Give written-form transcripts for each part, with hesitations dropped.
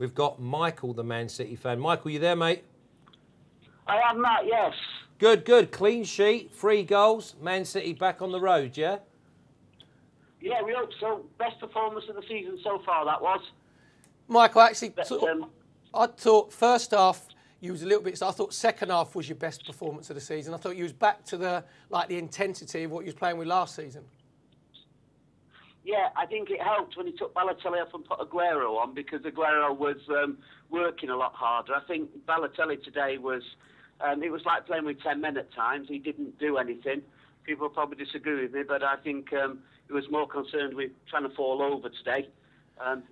We've got Michael, the Man City fan. Michael, you there, mate? I am, Matt, yes. Good, good. Clean sheet, 3 goals. Man City back on the road, yeah? Yeah, we hope so. Best performance of the season so far, that was. Michael, actually, I thought first half you was a little bit. So I thought second half was your best performance of the season. I thought you was back to the intensity of what you was playing with last season. Yeah, I think it helped when he took Balotelli off and put Aguero on, because Aguero was working a lot harder. I think Balotelli today was, it was like playing with 10 men at times. He didn't do anything. People will probably disagree with me, but I think he was more concerned with trying to fall over today.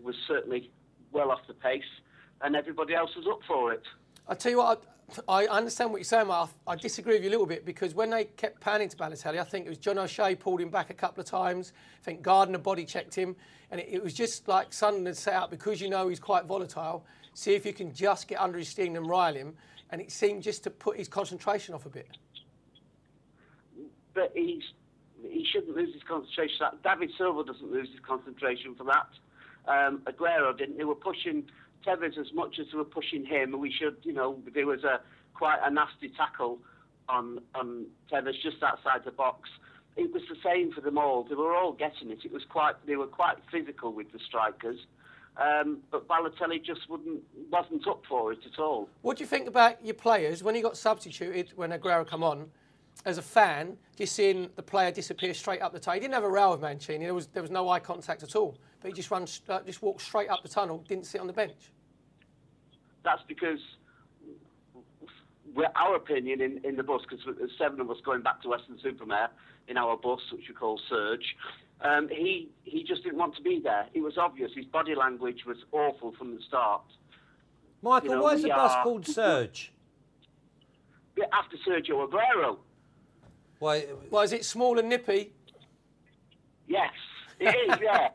Was certainly well off the pace, and everybody else was up for it. I tell you what, I understand what you're saying, Mark. I disagree with you a little bit, because when they kept panning to Balotelli, I think it was John O'Shea pulled him back a couple of times. I think Gardner body checked him, and it was just like Sunderland set out, because you know he's quite volatile. See if you can just get under his skin and rile him, and it seemed just to put his concentration off a bit. But he shouldn't lose his concentration. David Silva doesn't lose his concentration for that. Aguero didn't. They were pushing Tevez as much as they were pushing him. We should, you know, there was quite a nasty tackle on Tevez just outside the box. It was the same for them all. They were all getting it. They were quite physical with the strikers. But Balotelli just wasn't up for it at all. What do you think about your players when he got substituted when Aguero come on? As a fan, just seeing the player disappear straight up the tunnel. He didn't have a row with Mancini. There was no eye contact at all. But he just walked straight up the tunnel. Didn't sit on the bench. That's because our opinion in the bus, because there's 7 of us going back to Weston-super-Mare in our bus, which we call Surge. He just didn't want to be there. It was obvious. His body language was awful from the start. Michael, why is the bus called Surge? After Sergio Aguero. Why is it small and nippy? Yes, it is, yeah.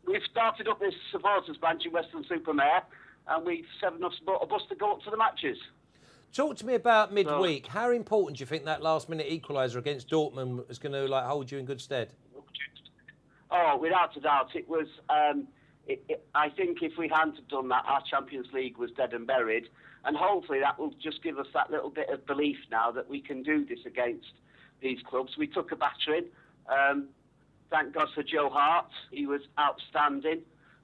We've started up this supporters branch in Weston-super-Mare, and we've 7 of us bought a bus to go up to the matches. Talk to me about midweek. How important do you think that last-minute equaliser against Dortmund is going to hold you in good stead? Oh, without a doubt. It was. I think if we hadn't have done that, our Champions League was dead and buried, and hopefully that will just give us that little bit of belief now that we can do this against these clubs. We took a battering. Thank God for Joe Hart. He was outstanding.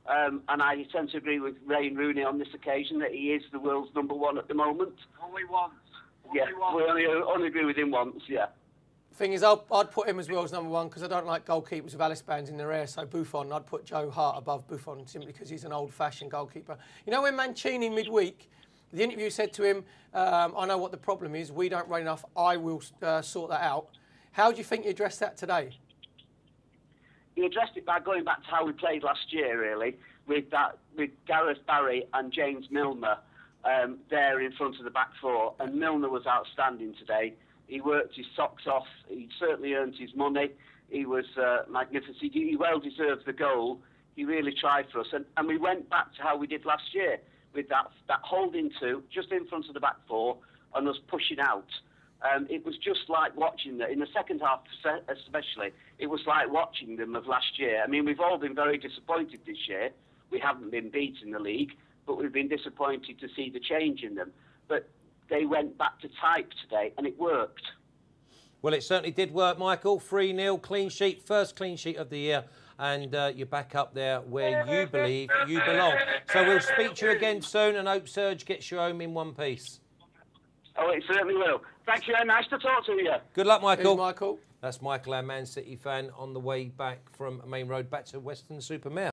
And I tend to agree with Wayne Rooney on this occasion that he is the world's #1 at the moment. Only once. Yeah, we only agree with him once, yeah. Thing is, I'd put him as world's #1 because I don't like goalkeepers with Alice bands in their hair. So Buffon, I'd put Joe Hart above Buffon simply because he's an old-fashioned goalkeeper. You know, when Mancini midweek, the interview said to him, I know what the problem is. We don't run enough. I will sort that out. How do you think he addressed that today? He addressed it by going back to how we played last year, really, with Gareth Barry and James Milner there in front of the back 4. And Milner was outstanding today. He worked his socks off. He certainly earned his money. He was magnificent. He well deserved the goal. He really tried for us. And we went back to how we did last year with that holding 2 just in front of the back 4 and us pushing out. It was just like watching them. In the second half especially, it was like watching them of last year. I mean, we've all been very disappointed this year. We haven't been beat in the league, but we've been disappointed to see the change in them. But they went back to type today, and it worked. Well, it certainly did work, Michael. 3-0, clean sheet, first clean sheet of the year, and you're back up there where you believe you belong. So we'll speak to you again soon, and hope Serge gets you home in one piece. Oh, it certainly will. Thank you, nice to talk to you. Good luck, Michael. Cheers, Michael. That's Michael, our Man City fan, on the way back from Main Road back to Weston-super-Mare.